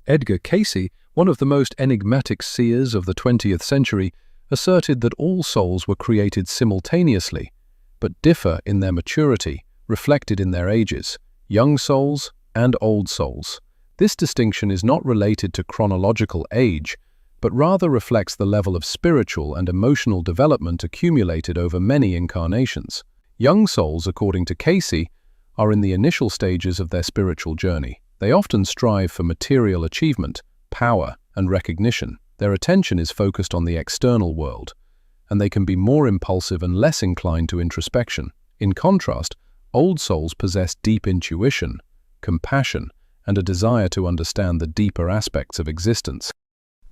Edgar Cayce, one of the most enigmatic seers of the 20th century, asserted that all souls were created simultaneously, but differ in their maturity, reflected in their ages, young souls and old souls. This distinction is not related to chronological age, but rather reflects the level of spiritual and emotional development accumulated over many incarnations. Young souls, according to Cayce, are in the initial stages of their spiritual journey. They often strive for material achievement, power, and recognition. Their attention is focused on the external world, and they can be more impulsive and less inclined to introspection. In contrast, old souls possess deep intuition, compassion, and a desire to understand the deeper aspects of existence.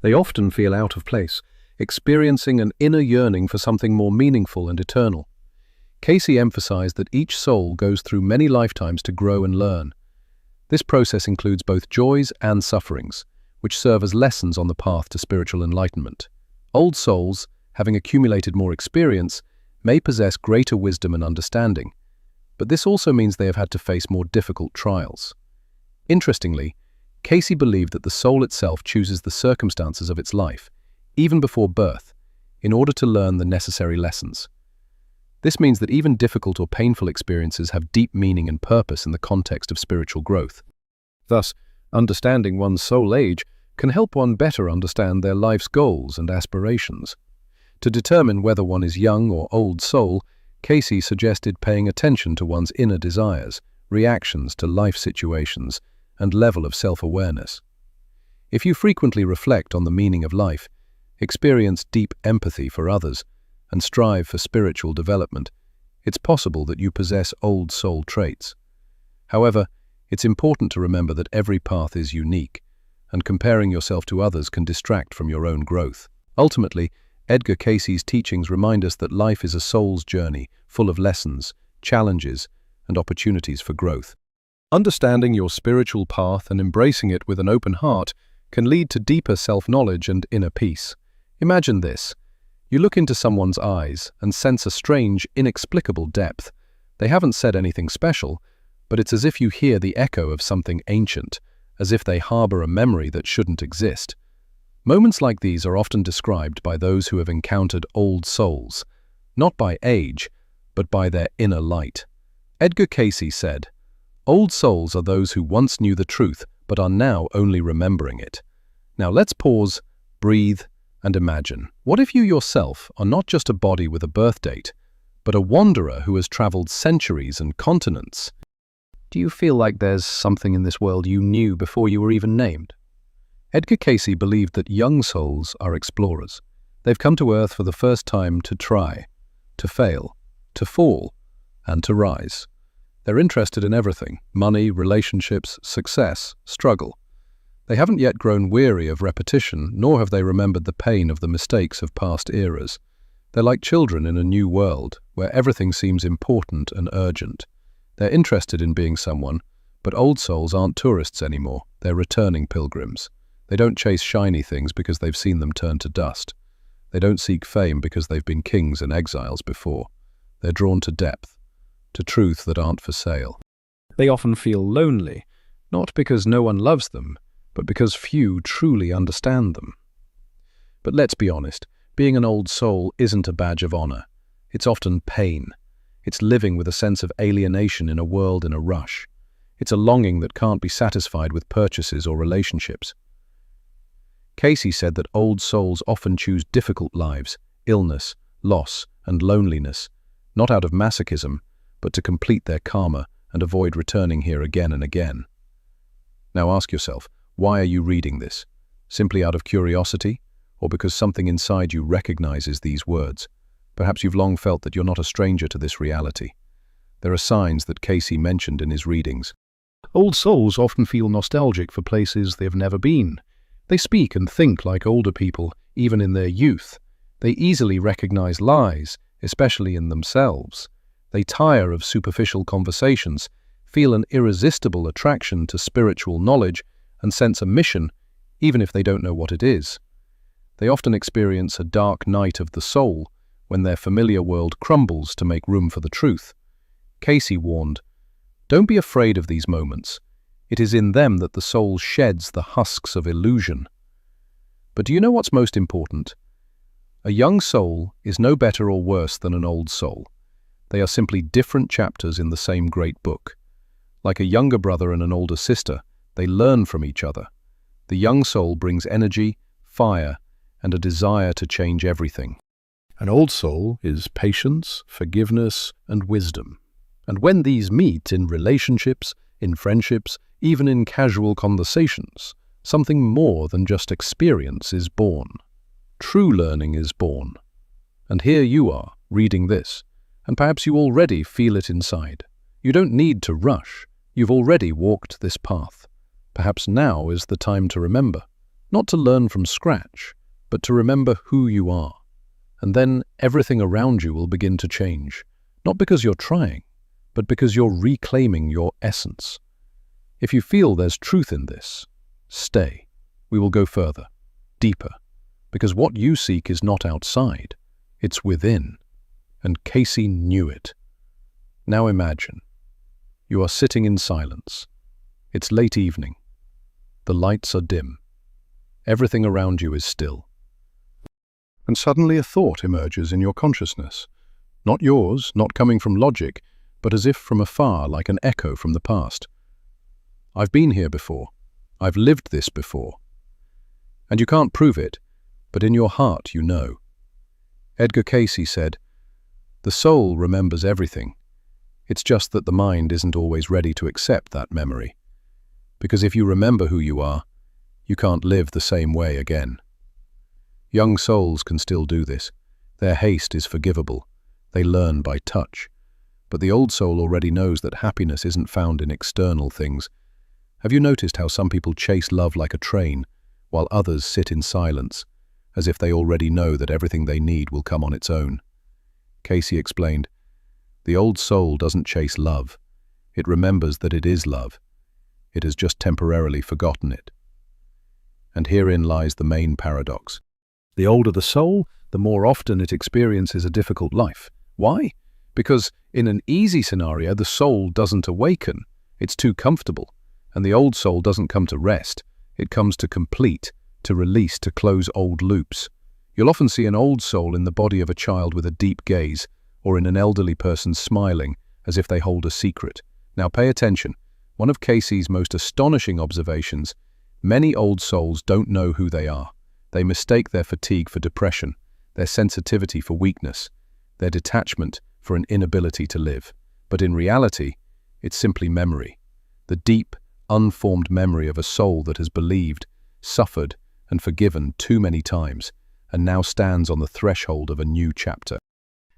They often feel out of place, experiencing an inner yearning for something more meaningful and eternal. Cayce emphasized that each soul goes through many lifetimes to grow and learn. This process includes both joys and sufferings, which serve as lessons on the path to spiritual enlightenment. Old souls, having accumulated more experience, may possess greater wisdom and understanding, but this also means they have had to face more difficult trials. Interestingly, Cayce believed that the soul itself chooses the circumstances of its life, even before birth, in order to learn the necessary lessons. This means that even difficult or painful experiences have deep meaning and purpose in the context of spiritual growth. Thus, understanding one's soul age can help one better understand their life's goals and aspirations. To determine whether one is young or old soul, Cayce suggested paying attention to one's inner desires, reactions to life situations, and level of self-awareness. If you frequently reflect on the meaning of life, experience deep empathy for others, and strive for spiritual development, it's possible that you possess old soul traits. However, it's important to remember that every path is unique, and comparing yourself to others can distract from your own growth. Ultimately, Edgar Cayce's teachings remind us that life is a soul's journey, full of lessons, challenges, and opportunities for growth. Understanding your spiritual path and embracing it with an open heart can lead to deeper self-knowledge and inner peace. Imagine this. You look into someone's eyes and sense a strange, inexplicable depth. They haven't said anything special, but it's as if you hear the echo of something ancient, as if they harbor a memory that shouldn't exist. Moments like these are often described by those who have encountered old souls, not by age, but by their inner light. Edgar Cayce said, "Old souls are those who once knew the truth, but are now only remembering it." Now let's pause, breathe, and imagine. What if you yourself are not just a body with a birth date, but a wanderer who has traveled centuries and continents? Do you feel like there's something in this world you knew before you were even named? Edgar Cayce believed that young souls are explorers. They've come to Earth for the first time to try, to fail, to fall, and to rise. They're interested in everything: money, relationships, success, struggle. They haven't yet grown weary of repetition, nor have they remembered the pain of the mistakes of past eras. They're like children in a new world, where everything seems important and urgent. They're interested in being someone, but old souls aren't tourists anymore. They're returning pilgrims. They don't chase shiny things because they've seen them turn to dust. They don't seek fame because they've been kings and exiles before. They're drawn to depth, to truth that aren't for sale. They often feel lonely, not because no one loves them, but because few truly understand them. But let's be honest, being an old soul isn't a badge of honor. It's often pain. It's living with a sense of alienation in a world in a rush. It's a longing that can't be satisfied with purchases or relationships. Cayce said that old souls often choose difficult lives, illness, loss, and loneliness, not out of masochism, but to complete their karma and avoid returning here again and again. Now ask yourself, why are you reading this? Simply out of curiosity, or because something inside you recognizes these words? Perhaps you've long felt that you're not a stranger to this reality. There are signs that Cayce mentioned in his readings. Old souls often feel nostalgic for places they've never been. They speak and think like older people, even in their youth. They easily recognize lies, especially in themselves. They tire of superficial conversations, feel an irresistible attraction to spiritual knowledge, and sense a mission, even if they don't know what it is. They often experience a dark night of the soul, when their familiar world crumbles to make room for the truth. Cayce warned, "Don't be afraid of these moments. It is in them that the soul sheds the husks of illusion. But do you know what's most important? A young soul is no better or worse than an old soul. They are simply different chapters in the same great book. Like a younger brother and an older sister, they learn from each other. The young soul brings energy, fire, and a desire to change everything. An old soul is patience, forgiveness, and wisdom. And when these meet in relationships, in friendships, even in casual conversations, something more than just experience is born. True learning is born. And here you are, reading this, and perhaps you already feel it inside. You don't need to rush. You've already walked this path. Perhaps now is the time to remember, not to learn from scratch, but to remember who you are. And then everything around you will begin to change, not because you're trying, but because you're reclaiming your essence. If you feel there's truth in this, stay. We will go further, deeper, because what you seek is not outside, it's within. And Cayce knew it. Now imagine, you are sitting in silence. It's late evening. The lights are dim. Everything around you is still. And suddenly a thought emerges in your consciousness. Not yours, not coming from logic, but as if from afar, like an echo from the past. I've been here before. I've lived this before. And you can't prove it, but in your heart you know. Edgar Cayce said, "The soul remembers everything. It's just that the mind isn't always ready to accept that memory. Because if you remember who you are, you can't live the same way again." Young souls can still do this. Their haste is forgivable. They learn by touch. But the old soul already knows that happiness isn't found in external things. Have you noticed how some people chase love like a train, while others sit in silence, as if they already know that everything they need will come on its own? Cayce explained, "The old soul doesn't chase love. It remembers that it is love. It has just temporarily forgotten it." And herein lies the main paradox. The older the soul, the more often it experiences a difficult life. Why? Because in an easy scenario, the soul doesn't awaken. It's too comfortable. And the old soul doesn't come to rest. It comes to complete, to release, to close old loops. You'll often see an old soul in the body of a child with a deep gaze, or in an elderly person smiling, as if they hold a secret. Now pay attention. One of Cayce's most astonishing observations: many old souls don't know who they are. They mistake their fatigue for depression, their sensitivity for weakness, their detachment for an inability to live. But in reality, it's simply memory. The deep, unformed memory of a soul that has believed, suffered, and forgiven too many times, and now stands on the threshold of a new chapter.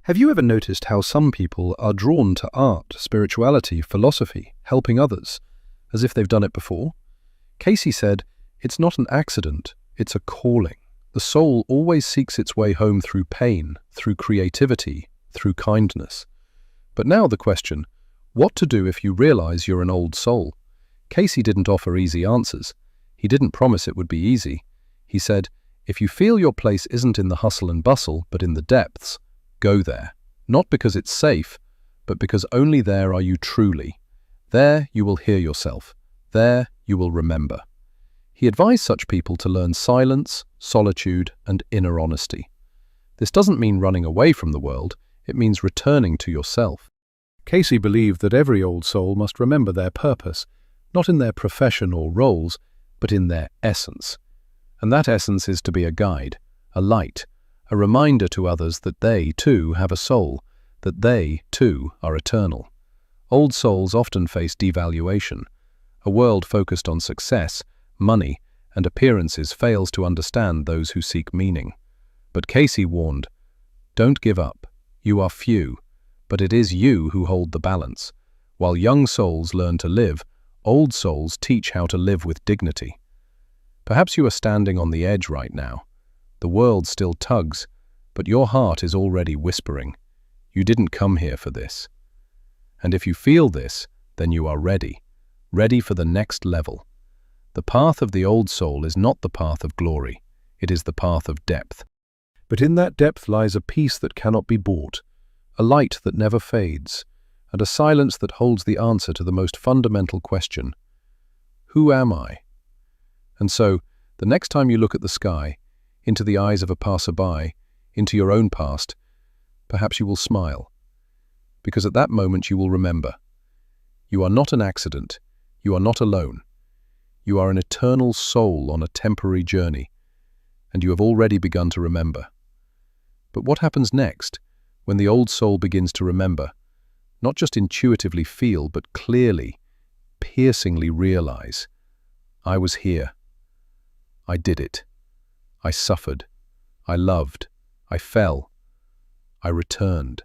Have you ever noticed how some people are drawn to art, spirituality, philosophy, helping others, as if they've done it before? Cayce said, "It's not an accident, it's a calling." The soul always seeks its way home through pain, through creativity, through kindness. But now the question, what to do if you realize you're an old soul? Cayce didn't offer easy answers. He didn't promise it would be easy. He said, if you feel your place isn't in the hustle and bustle, but in the depths, go there. Not because it's safe, but because only there are you truly. There you will hear yourself. There you will remember. He advised such people to learn silence, solitude, and inner honesty. This doesn't mean running away from the world, it means returning to yourself. Cayce believed that every old soul must remember their purpose, not in their profession or roles, but in their essence. And that essence is to be a guide, a light, a reminder to others that they, too, have a soul, that they, too, are eternal. Old souls often face devaluation. A world focused on success, money, and appearances fails to understand those who seek meaning. But Cayce warned, don't give up. You are few, but it is you who hold the balance. While young souls learn to live, old souls teach how to live with dignity. Perhaps you are standing on the edge right now. The world still tugs, but your heart is already whispering, you didn't come here for this. And if you feel this, then you are ready for the next level. The path of the old soul is not the path of glory, it is the path of depth. But in that depth lies a peace that cannot be bought, a light that never fades, and a silence that holds the answer to the most fundamental question. Who am I? And so, the next time you look at the sky, into the eyes of a passerby, into your own past, perhaps you will smile. Because at that moment you will remember. You are not an accident. You are not alone. You are an eternal soul on a temporary journey, and you have already begun to remember. But what happens next, when the old soul begins to remember, not just intuitively feel, but clearly, piercingly realize, I was here. I did it. I suffered. I loved. I fell. I returned.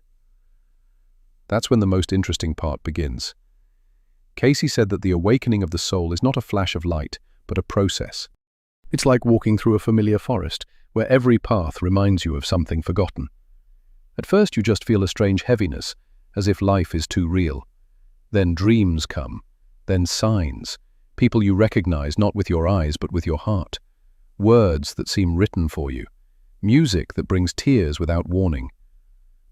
That's when the most interesting part begins. Cayce said that the awakening of the soul is not a flash of light, but a process. It's like walking through a familiar forest, where every path reminds you of something forgotten. At first you just feel a strange heaviness, as if life is too real. Then dreams come, then signs, people you recognize not with your eyes but with your heart, words that seem written for you, music that brings tears without warning.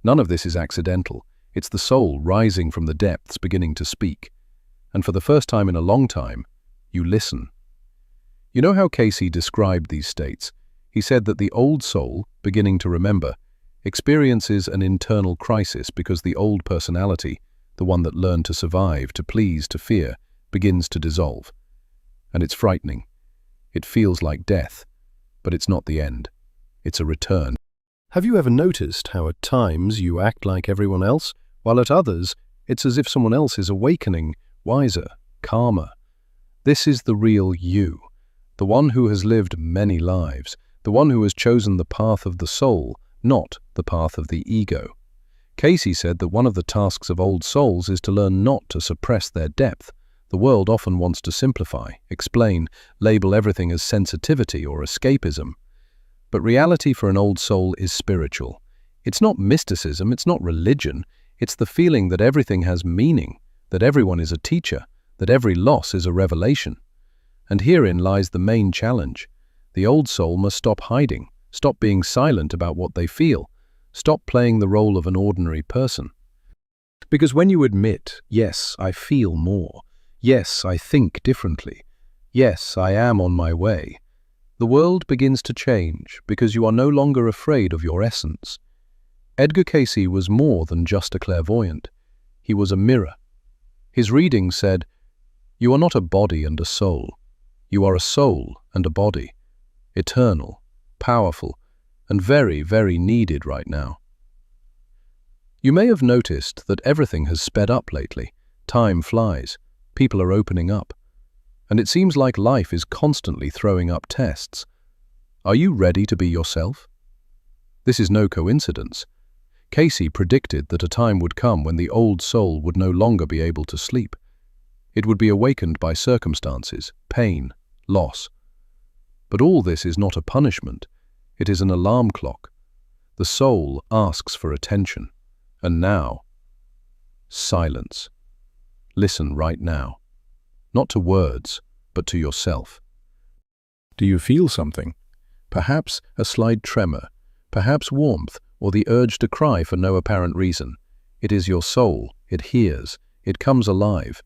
None of this is accidental. It's the soul rising from the depths beginning to speak. And for the first time in a long time, you listen. You know how Cayce described these states? He said that the old soul, beginning to remember, experiences an internal crisis because the old personality, the one that learned to survive, to please, to fear, begins to dissolve. And it's frightening. It feels like death, but it's not the end. It's a return. Have you ever noticed how at times you act like everyone else, while at others it's as if someone else is awakening, wiser, calmer? This is the real you, the one who has lived many lives, the one who has chosen the path of the soul, not the path of the ego. Cayce said that one of the tasks of old souls is to learn not to suppress their depth. The world often wants to simplify, explain, label everything as sensitivity or escapism. But reality for an old soul is spiritual. It's not mysticism, it's not religion, it's the feeling that everything has meaning, that everyone is a teacher, that every loss is a revelation. And herein lies the main challenge. The old soul must stop hiding, stop being silent about what they feel, stop playing the role of an ordinary person. Because when you admit, yes, I feel more, yes, I think differently, yes, I am on my way, the world begins to change because you are no longer afraid of your essence. Edgar Cayce was more than just a clairvoyant. He was a mirror. His reading said, "You are not a body and a soul. You are a soul and a body, eternal, powerful, and very, very needed right now." You may have noticed that everything has sped up lately. Time flies. People are opening up. And it seems like life is constantly throwing up tests. Are you ready to be yourself? This is no coincidence. Cayce predicted that a time would come when the old soul would no longer be able to sleep. It would be awakened by circumstances, pain, loss. But all this is not a punishment. It is an alarm clock. The soul asks for attention. And now, silence. Listen right now. Not to words, but to yourself. Do you feel something? Perhaps a slight tremor, perhaps warmth, or the urge to cry for no apparent reason. It is your soul. It hears. It comes alive.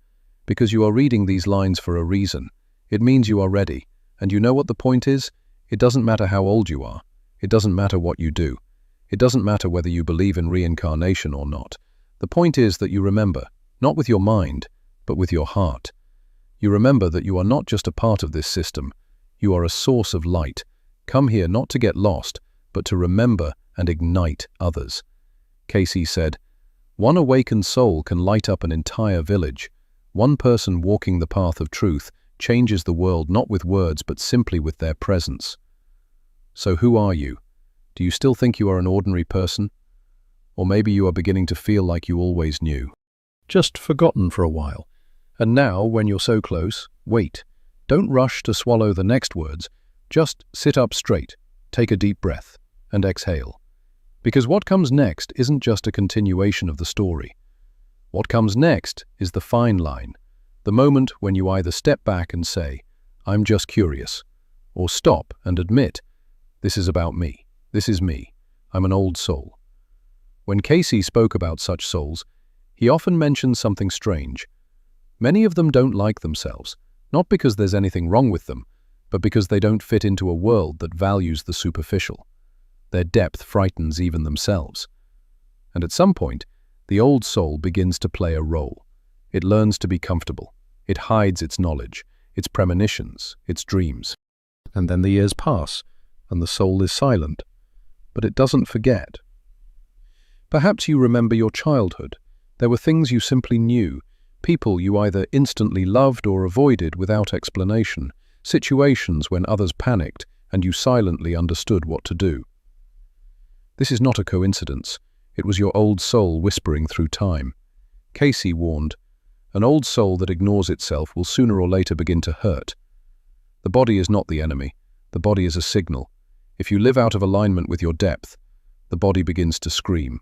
Because you are reading these lines for a reason. It means you are ready. And you know what the point is? It doesn't matter how old you are. It doesn't matter what you do. It doesn't matter whether you believe in reincarnation or not. The point is that you remember, not with your mind, but with your heart. You remember that you are not just a part of this system. You are a source of light. Come here not to get lost, but to remember and ignite others. Cayce said, "One awakened soul can light up an entire village. One person walking the path of truth changes the world not with words but simply with their presence." So who are you? Do you still think you are an ordinary person? Or maybe you are beginning to feel like you always knew. Just forgotten for a while. And now, when you're so close, wait. Don't rush to swallow the next words. Just sit up straight, take a deep breath, and exhale. Because what comes next isn't just a continuation of the story. What comes next is the fine line, the moment when you either step back and say, "I'm just curious," or stop and admit, "This is about me. This is me. I'm an old soul." When Cayce spoke about such souls, he often mentioned something strange. Many of them don't like themselves. Not because there's anything wrong with them, but because they don't fit into a world that values the superficial. Their depth frightens even themselves. And at some point, the old soul begins to play a role. It learns to be comfortable. It hides its knowledge, its premonitions, its dreams. And then the years pass, and the soul is silent. But it doesn't forget. Perhaps you remember your childhood. There were things you simply knew, people you either instantly loved or avoided without explanation, situations when others panicked and you silently understood what to do. This is not a coincidence. It was your old soul whispering through time. Cayce warned, an old soul that ignores itself will sooner or later begin to hurt. The body is not the enemy. The body is a signal. If you live out of alignment with your depth, the body begins to scream.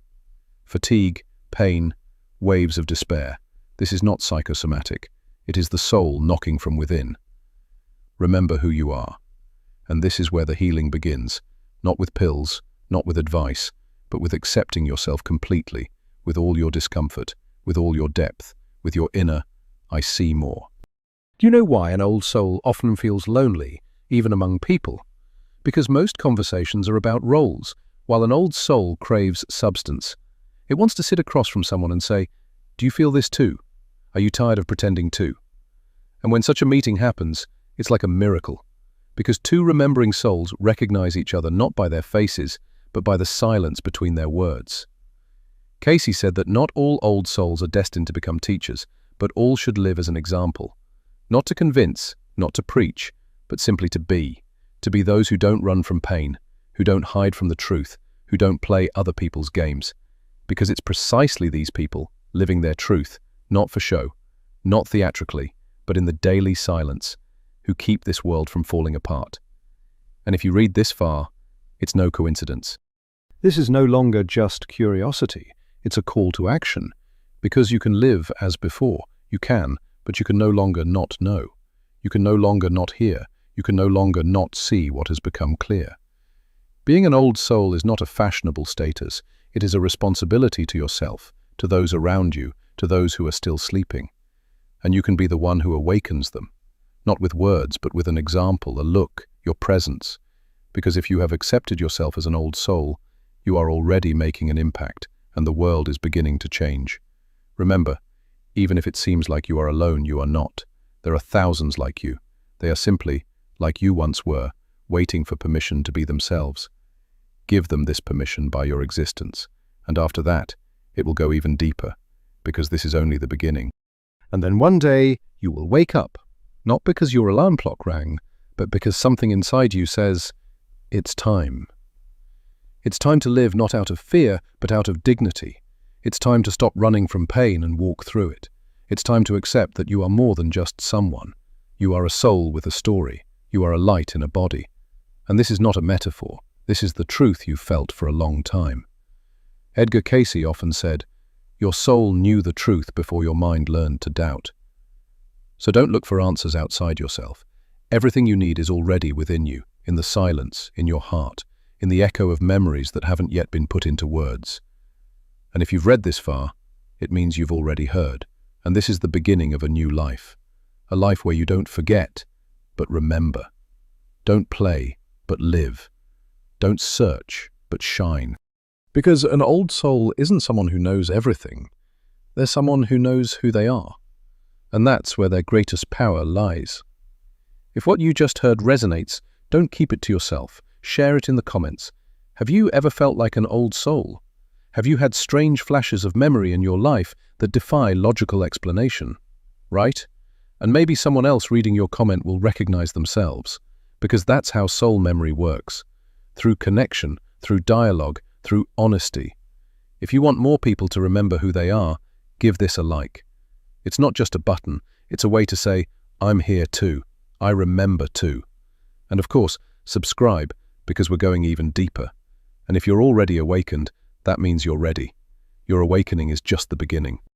Fatigue, pain, waves of despair. This is not psychosomatic. It is the soul knocking from within. Remember who you are. And this is where the healing begins, not with pills, not with advice, but with accepting yourself completely, with all your discomfort, with all your depth, with your inner, I see more. Do you know why an old soul often feels lonely, even among people? Because most conversations are about roles, while an old soul craves substance. It wants to sit across from someone and say, do you feel this too? Are you tired of pretending too? And when such a meeting happens, it's like a miracle, because two remembering souls recognize each other not by their faces, but by the silence between their words. Cayce said that not all old souls are destined to become teachers, but all should live as an example. Not to convince, not to preach, but simply to be those who don't run from pain, who don't hide from the truth, who don't play other people's games. Because it's precisely these people, living their truth, not for show, not theatrically, but in the daily silence, who keep this world from falling apart. And if you read this far, it's no coincidence. This is no longer just curiosity, it's a call to action. Because you can live as before, you can, but you can no longer not know. You can no longer not hear, you can no longer not see what has become clear. Being an old soul is not a fashionable status, it is a responsibility to yourself, to those around you, to those who are still sleeping. And you can be the one who awakens them, not with words, but with an example, a look, your presence. Because if you have accepted yourself as an old soul, you are already making an impact, and the world is beginning to change. Remember, even if it seems like you are alone, you are not. There are thousands like you. They are simply, like you once were, waiting for permission to be themselves. Give them this permission by your existence, and after that, it will go even deeper, because this is only the beginning. And then one day, you will wake up, not because your alarm clock rang, but because something inside you says, it's time. It's time to live not out of fear, but out of dignity. It's time to stop running from pain and walk through it. It's time to accept that you are more than just someone. You are a soul with a story. You are a light in a body. And this is not a metaphor. This is the truth you've felt for a long time. Edgar Cayce often said, your soul knew the truth before your mind learned to doubt. So don't look for answers outside yourself. Everything you need is already within you, in the silence, in your heart, in the echo of memories that haven't yet been put into words. And if you've read this far, it means you've already heard. And this is the beginning of a new life. A life where you don't forget, but remember. Don't play, but live. Don't search, but shine. Because an old soul isn't someone who knows everything. They're someone who knows who they are. And that's where their greatest power lies. If what you just heard resonates, don't keep it to yourself. Share it in the comments. Have you ever felt like an old soul? Have you had strange flashes of memory in your life that defy logical explanation? Right? And maybe someone else reading your comment will recognize themselves, because that's how soul memory works. Through connection, through dialogue, through honesty. If you want more people to remember who they are, give this a like. It's not just a button, it's a way to say, I'm here too, I remember too. And of course, subscribe, because we're going even deeper. And if you're already awakened, that means you're ready. Your awakening is just the beginning.